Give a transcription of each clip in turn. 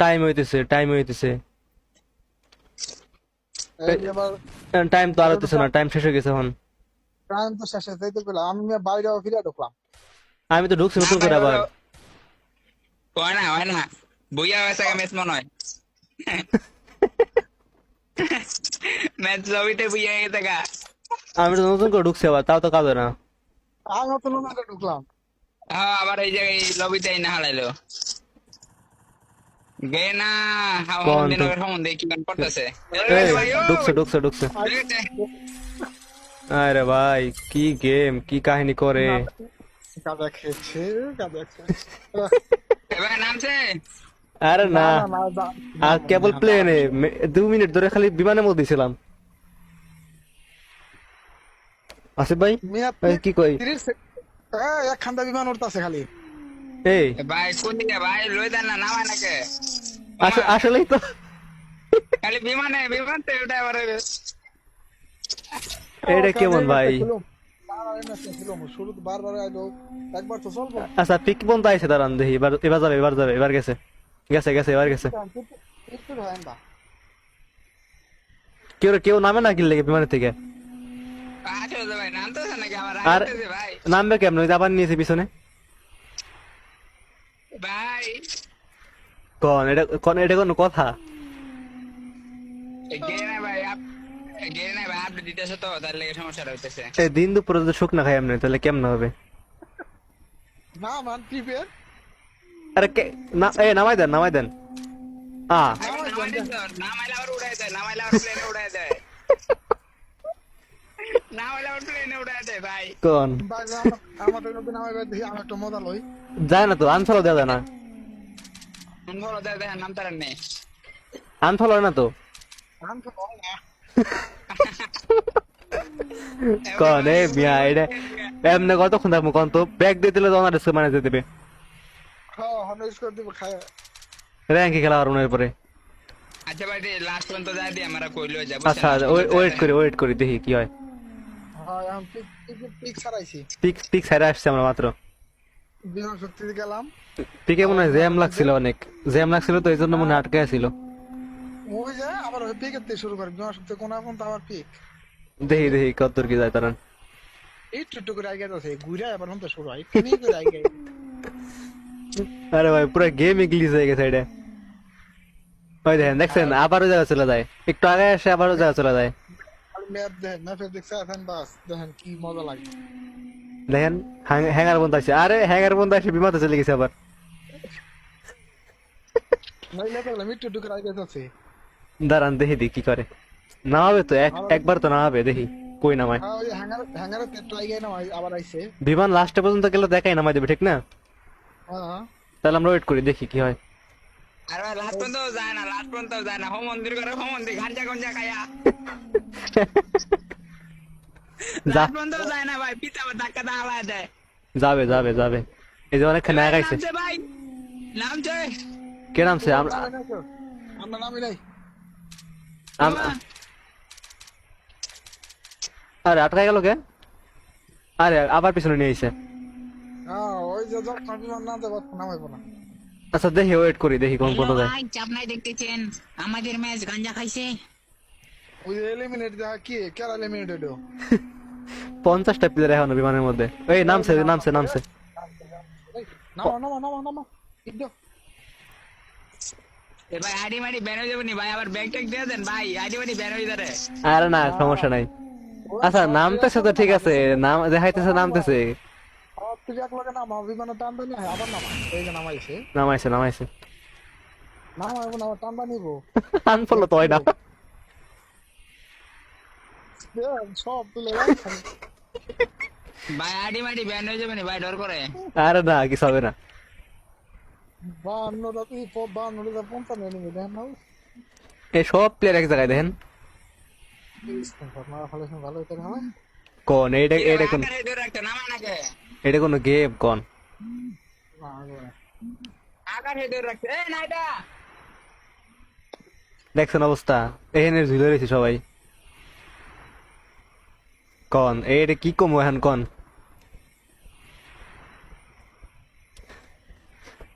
Time হইতেছে এই আবার টাইম তো আর আরো হইতেছে না, টাইম শেষ হয়ে গেছে এখন। টাইম তো শেষে যাইতে পেলাম আমি বাইরে ফিরে ঢুকলাম। আমি তো ঢুকছি না নতুন ভাই করে আবার। হলো হয় না বুইয়া হয়েছে ম্যাচ মনে হয় ম্যাচ লবিতে বুইয়া গেছে গা। আমি তো নতুন করে ঢুকছি আবার, তাও তো কাজ হয় না। আমি নতুন করে ঢুকলাম। হ্যাঁ আবার এই জায়গায় লবিতে না হারাইলো গে না কোন তো দিনের সম্বন্ধে কি গান করতেছে এই ঢুকছে। আরে ভাই কি গেম, কি কাহিনী করে। কাদা খেয়েছে কাদা খেয়েছে। এবার নামছে আরে না না, না না আর কেবল প্লেনে 2 মিনিট ধরে খালি বিমানের মধ্যে ছিলাম। আসিফ ভাই মিয়া এই কি কই 30 এক খান্দা বিমান উঠতাছে খালি। এই ভাই কোন দিকে ভাই লই দেন না নামায় নাকে আসলেই তো খালি বিমান তো ওটা আবার এটা কেমন ভাই। শুরু বারবার আইলো একবার তো চলবো। আচ্ছা পিক বন্ধ আইছে, দাঁড়ান দেখি এবার যাবে এবার গেছে এবার গেছে। একটু হয় না কেউ নামে না কি লেগে বিমানের থেকে। আসলে ভাই নামতেছে নাকি আমার আর আসতেছে ভাই নামবে কেমন, ওই যে আবার নিয়েছে পিছনে। ভাই এটা কোনো কথা। গেরে না ভাই আপনি দিতেছে তো তার লেগে সমস্যাটা হইতেছে এই দিন দুপুরে যদি শুকনা খাই এমনি, তাহলে কেমন হবে। না মান প্রিপেয়ার আরে না নামাই দেন নামাইলে আবার উড়াই দেয় নামাইলে আবার প্লেনে উড়াই দেয় নামাইলে আবার প্লেনে উড়াই দেয় ভাই কোন আমাদের নতুন আমার দেখি আমি একটা মজা লই। যায় না তো, আনফলো দেওয়া যায় না, ভালো দেয় দেখেন নাম তার নেই আনফলো হয় না তো। আমি তো হয় না কোন এ মিয়া এটা এমনি কতক্ষণ থাকবো কোন তো, ব্যাগ দিয়ে দিলে তো আমার মানে দিয়ে দেবে। হ্যাঁ হনেস করে দিব খায়। র্যাঙ্কে খেলা আর মনে পরে। আচ্ছা ভাই লাস্ট পর্যন্ত যাই দিয়ে আমরা কইলো যাবো আচ্ছা ওয়েট করি দেখি কি হয়। হ্যাঁ আমি পিক ছাড়াইছি। পিক সাইডে আসছে আমরা মাত্র। বিমান শক্তিতে গেলাম। পিকে মনে হয় জ্যাম লাগছিল, অনেক জ্যাম লাগছিল তো এই জন্য মনে হয় আটকে ছিল। ওই যে আবার ওই পিকের থেকে শুরু করে বিমান শক্তি কোন এখন তো আবার পিক দেখি কতদূর কি যায় তারা। একটু করে আগে আছে ঘুরে আবার হতে শুরু হয় তুমি করে আগে। আরে ভাই পুরো গেম ইংলিশ হয়ে গেছে এটা। ওই দেখছেন আবারও জায়গা চলে যায়, একটু আগে এসে আবারও জায়গা চলে যায়। ম্যাপ দেখেন ম্যাপে দেখছে এখন বাস দেখেন কি মজা লাগে। দেখেন হ্যাঙ্গার বন্ধ আছে, আরে হ্যাঙ্গার বন্ধ আছে বিমাতে চলে গেছে আবার। নইলে দেখলাম একটু করে আগে আছে। দাঁড়ান দেখি কি করে। নামাবে তো একবার তো নামাবে, দেখি কই নামায়। হ্যাঁ ওই হ্যাঙ্গারে একটু আগে না আবার আইছে। বিমান লাস্টে পর্যন্ত গেলে দেখাই নামাই দেবে, ঠিক না? হ্যাঁ তাহলে আমরা ওয়েট করি দেখি কি হয়। আর ভাই লাস্ট পর্যন্ত যায় না হোম মন্দির করে হোম মন্দির ঘাঞ্জা গঞ্জা খায়া লাস্ট পর্যন্ত যায় না ভাই পিতা ধাক্কা দাঁড়া দেয় যাবে এই যে অনেকখানে আগাইছে। নামছে ভাই নামছে কে নামছে? আমরা নামি নাই। আরে আটকা গেল কে? আরে আবার পিছনে নিয়ে আইছে। হ্যাঁ ওই যে যখন বিমান না দেবো নামাইবো না। আচ্ছা দেখি ওয়েট করি দেখি কোন কোন যায়। ভাই চাপ নাই দেখতেছেন আমাদের ম্যাচ গাঞ্জা খাইছে। ওই যে এলিমিনেট দেখা কি কেরা এলিমিনেট হইলো 50টা প্লেয়ার এখনো বিমানের মধ্যে। এই নামছে। নামা ইদো এ ভাই আইডি মাইডি ব্যান হয়ে যাবে নি ভাই আবার ব্যাগ ট্যাগ দিয়ে দেন ভাই আইডি মাইডি ব্যান হয়ে যাবে আরে না সমস্যা নাই। আচ্ছা নামতেছে তো ঠিক আছে, নাম দেখাইতেছে নামতেছে। তুই এক লগে নামা বিমানে টান দেন আবার নামা এই যে নামাইছে নামাইছে নামাইবো না টানবা নিবো আনফলো তো হয় না। সব তুলে ভাই আইডি মাইডি ব্যান হয়ে যাবে নি ভাই ডর করে আরে না কিছু হবে না। 52 এনিমি দেখেন না এই সব প্লেয়ার এক জায়গায় দেখেন। ভালো হইতে হবে। কোন এটা কোন নামা নাকে এটা কোন গেম কোন আকার হেডে রাখছে এ নাইটা দেখছেন অবস্থা, এখানে ঝুলে রয়েছে সবাই। কোন এটা কি কম এখন কোন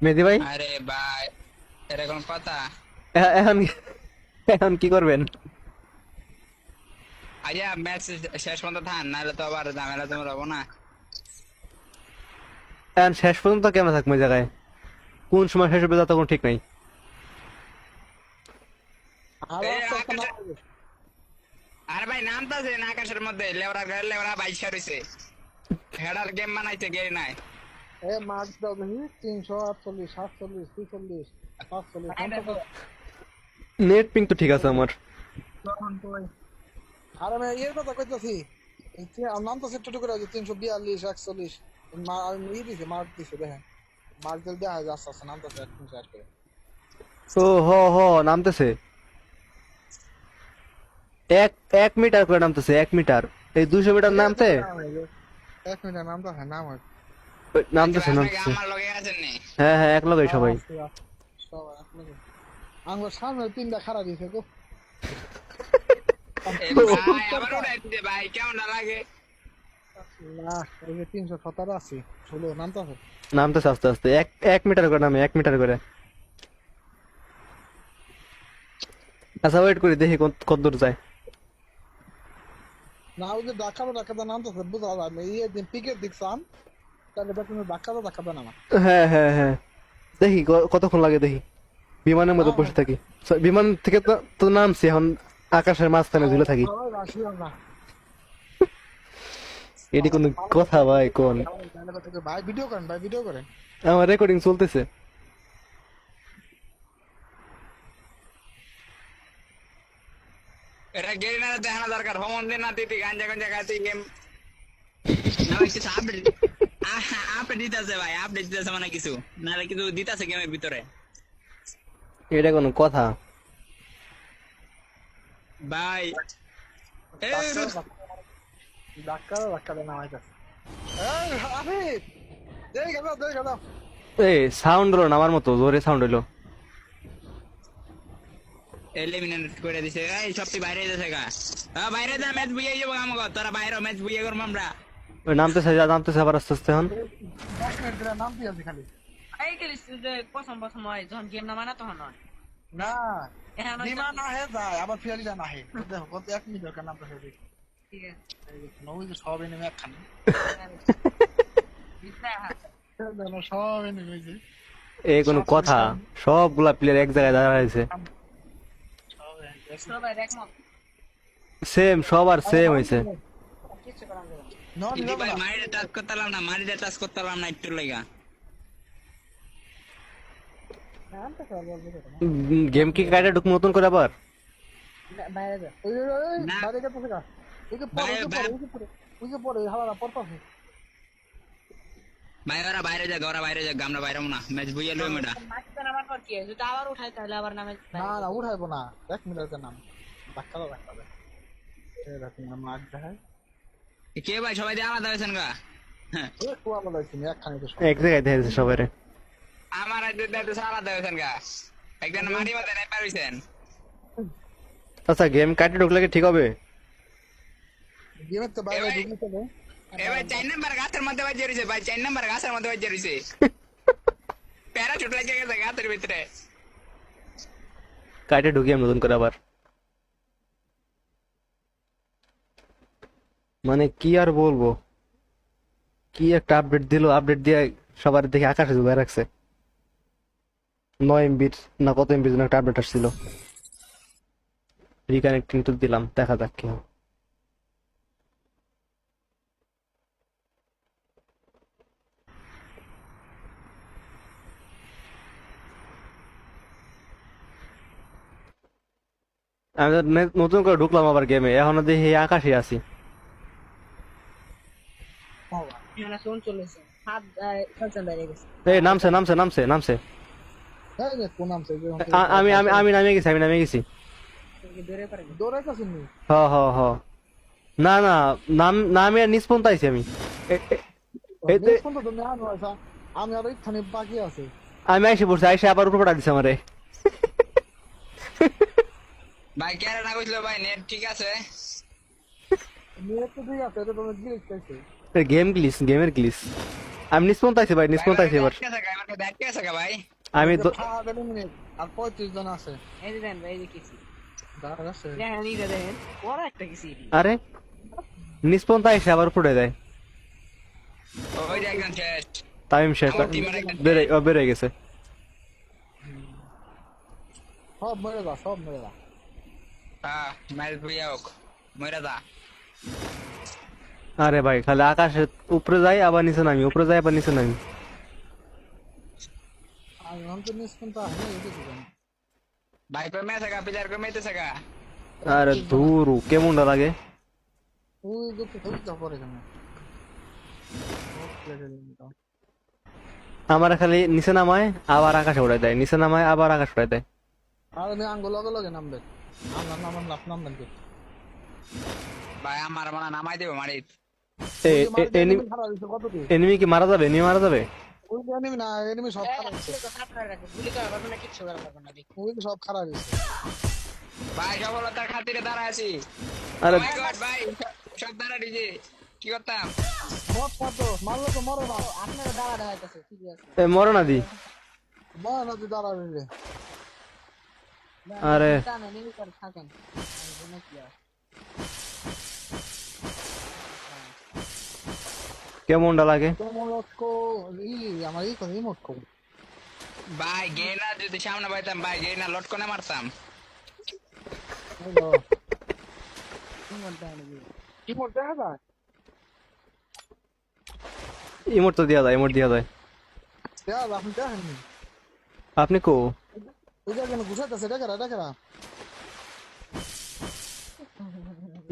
মেহেদি ভাই? আরে ভাই এটা কোন কথা? এখন এখন কি করবেন? আইয়া ম্যাচ শেষ পর্যন্ত থান, নাহলে তো আবার ঝামেলা তোমার হবো না। এখন শেষ পর্যন্ত কেমন থাকবো ওই জায়গায়? কোন সময় শেষ হবে তা তো কোনো ঠিক নাই। আরে ভাই নামতাছে না আকাশের মধ্যে, লেবরা গাড়ি লেবরা বাইশা রয়েছে, হেডার গেম বানাইতে গেরি নাই। এ মার্ক দাও দেখি 348 47 46 45 নেট পিং তো ঠিক আছে আমার। আর আমি এর কথা কইতাছি নাম তো সেট করে আছে 342 41 আমি ই দিছে মার্ক দিছে দেখেন মার্ক দিল দেখা যাচ্ছে আছে নাম তো সেট 360 করে ও হ নামতেছে। এক মিটার করে নামতেছে, 1 মিটার। এই 200 মিটার নামতে 1 মিনিট নাম তো হ্যাঁ নাম হয় নামতেছে। আমার লগে আছেন নি? হ্যাঁ হ্যাঁ, এক লগে সবাই। সবাই আপনাকে আমার সামনে তিনটা খারাপ দিছে গো ভাই আবার উড়াই দিতে ভাই, কেমন লাগে? না এই যে 317 আছে চলো নাম তো আছে নামতেছে আস্তে আস্তে, এক মিটার করে নামে, 1 মিটার করে। আচ্ছা ওয়েট করি, দেখি কত দূর যায়। না ওই যে ঢাকা নাম তো বুঝা যায় আমি এই দিন পিকের দেখছাম তাহলে দেখুন ঢাকা নাম হ্যাঁ হ্যাঁ হ্যাঁ, দেখি কতক্ষণ লাগে দেখি। বিমানের মধ্যে বসে থাকি, বিমান থেকে তো নামছি, এখন আকাশের মাঝখানে ঝুলে থাকি। এটি কোন কথা ভাই? কোন ভাই ভিডিও করেন আমার রেকর্ডিং চলতেছে। এটা গেরি না দেখানো দরকার, হোমন দিন না দিতে গাঞ্জা গাঞ্জা খাইতে গেম না কিছু আপডেট আপডেট দিতেছে ভাই, আপডেট দিতেছে মানে কিছু নাহলে কিছু দিতেছে গেমের ভিতরে। এটা কোন কথা ভাই? ধাক্কা নাম আইতাছে এই আফিফ দেই গেল এই সাউন্ড হলো না আমার মতো জোরে সাউন্ড হলো। এলিমিনেট করে দিছে, এই সবটি বাইরে যাচ্ছে গা। বাইরে যা, ম্যাচ বুইয়ে যাবো আমাকে, তোরা বাইরে ম্যাচ বুইয়ে করবো আমরা। ওই নামতেছে আবার আস্তে আস্তে। এখন 10 মিনিট ধরে নাম দিয়ে আছে খালি এই খেলিস যে প্রথম হয় যখন গেম নামা না তখন হয় না এখন বিমান না হে যায় আবার ফিয়ালিটা না হে দেখো কত 1 মিনিট ধরে নাম তো হেদি ঠিক আছে ওই যে সব এনে একখানে বিস্তার হাত জানো সব এনে হইছে এই কোন কথা? সবগুলা প্লেয়ার এক জায়গায় দাঁড়াইছে, সবাই দেখমত সেম, সবার সেম হয়েছে। কিছু করার যাবে নন কিন্তু ভাই মারিটা টাচ করতাম না, মারিটা টাচ করতাম না একটু লেগা। নাম তো সব বলবো গেম কি কাইটা ঢুক নতুন করে আবার? বাইরে যা ওই না। বাইরে গেছে গা ওই যে পরে হালারা পড়তাছে বাইরে যা, ঘরা বাইরে যা, আমরা বাইরে না, ম্যাচ বুইয়ে লই মেডা। মাটিতে নামার পর কি হয়? যদি আবার উঠাই তাহলে আবার নামে না উঠাইবো না 1 মিনিটের নাম ধাক্কা দে এই রাতে নাম আগ দেখায় কে ভাই সবাই দিয়ে আলাদা হয়েছেন গা? হ্যাঁ, ওই কুয়া বলাইছি একখানে তো এক জায়গায় দেখেছে সবাই। আমার আলাদা হয়েছেন গা, একজন মারি মধ্যে নাই পারিছেন। আচ্ছা গেম কাটে ঢুকলে কি ঠিক হবে? গেমের তো বাইরে ঢুকি চলে এ ভাই 4 নাম্বার গাছের মধ্যে বাজে রইছে ভাই, 4 নাম্বার গাছের মধ্যে বাজে রইছে, প্যারাশুট লাগিয়ে গেছে গাছের ভিতরে। কাটে ঢুকি আমি নতুন করে আবার। মানে কি আর বলবো, কি একটা আপডেট দিল, আপডেট দিয়ে সবার দেখে আকাশে ঝুলে রাখছে। 9 এমবির না কত এমবির জন্য একটা আপডেট আসছিল। রিকানেক্টিং তো দিলাম, দেখা যাক কি হয়। আমি তো নতুন করে ঢুকলাম আবার গেমে, এখনো দেখি আকাশে আছি। এখানে ফোন চলেছে হাত খেলছেন বাইরে গেছে এই নামছে। এই রে কোন নাম সে আমি নামে গেছি। দূরে পারে দৌড়াইতাছিস নি হ না নামে আর নিচ পর্যন্ত আইছি আমি। এই তো কোন তো তুমি আনো আইছা আমি আর এইখানে বাকি আছে আমি আইসে আবার উপর পড়া দিছে আমারে। ভাই কেন না কইছিল ভাই, নেট ঠিক আছে? নিয়ে তো ঠিক আছে এটা তুমি গ্লিচ পাইছে গেমের গ্লিস। আমি নিচ পর্যন্ত আইছি ভাই, এবার। আমার ব্যাট কে আছে ভাই? আমি তো থার্ড এলিমিনেট আর 35 জন আছে এই যে দেন ভাই, এই যে কিছু দাঁড়া আছে দেখেন, এইটা দেখেন, বড় একটা কিছু এটি। আরে নিষ্পন তাই এসে আবার উপরে দেয়। ওই যে একজন শেষ। টাইম শেষ। আমার team-এর একটা বেড়ে গেছে। সব মরে যা সব মরে যা হ্যাঁ ম্যাচ বুইয়া হোক মইরা যা। আরে ভাই খালি আকাশের উপরে যাই আবার নিচে নামি, উপরে যাই আবার নিচে নামি। আর हम तो निस्पन तो है ये देखो ভাই কই মেছে গা প্লেয়ার কই মেতেছে গা। আরে দূর কেমনটা লাগে। ওই দেখো তো যা পড়ে কেন আমার খালি নিচে নামায় আবার আকাশে উড়াই দেয়, নিচে নামায় আবার আকাশ উড়াই দেয়। আর আমি আঙ্গুল লগে লগে নামবে আমরা নামান লাফ নামবেন কি ভাই আমার মনে হয় নামাই দেবো মারি। এনিমি কি মারা যাবে? এনিমি মারা যাবে? ওই এনিমি না এনিমি সব খারাপ হইছে তো খাতরা রাখো, গুলি করা পারবে না, কিচ্ছু করা পারবে না, দেখি। ওই সব খারাপ হইছে ভাই সফলতার খাতিরে দাঁড়া আছি। আরে Oh my God, ভাই সব দাঁড়া দিছে কি করতাম। মত তো মারলো তো মরে না আপনারা দাঁড়া দেখাইতেছে, ঠিক আছে। এ মরো না দি। মরে না তুই দাঁড়াবি রে আরে টানে নিয়ে করে থাকেন, আমি বলে কি আর। কেমনটা লাগে? তোমরকো আমার এই কথা ইমোট কো ভাই গেনা যদি সামনে পাইতাম ভাই গেনা লটকনে মারতাম। হ্যালো কি বলতে হবে কি? ইমোট দেখা যায় ইমোট তো দেওয়া যায়, ইমোট দেওয়া যায়। দেখা যায় আপনি দেখেননি আপনি কো? ওই জায়গায় ঘুষাইতেছে দেখা না দেখা যায়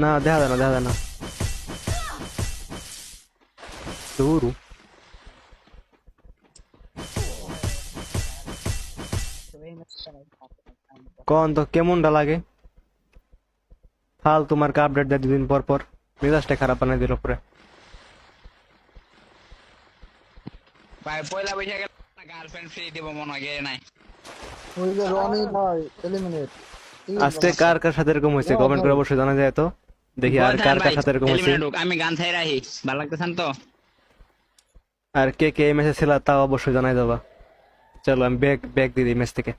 না, দেখা যায় না। দূর তো এই ম্যাচটা সবাই থাকে। কোন তো কেমনটা লাগে? হাল তোমার কা আপডেট দেয় দুদিন পর পর, মেজাজটা খারাপ বানাই দিল পরে। ভাই পয়লা বৈশাখে গার্লফ্রেন্ড ফ্রি দিব মনে হয় গেয়ে নাই। ওই যে রনি ভাই এলিমিনেট আজকে কার কার সাথে এরকম হয়েছে কমেন্ট করে অবশ্যই জানা যায় তো। দেখি আর কার কার সাথে এরকম হয়েছে, আমি গান ছাই রাখি, ভালো লাগতেছেন তো। আর কে কে এই ম্যাচে ছিল তাও অবশ্যই জানাই দেবা। চলো আমি ব্যাগ দিয়ে দিই ম্যাচ থেকে।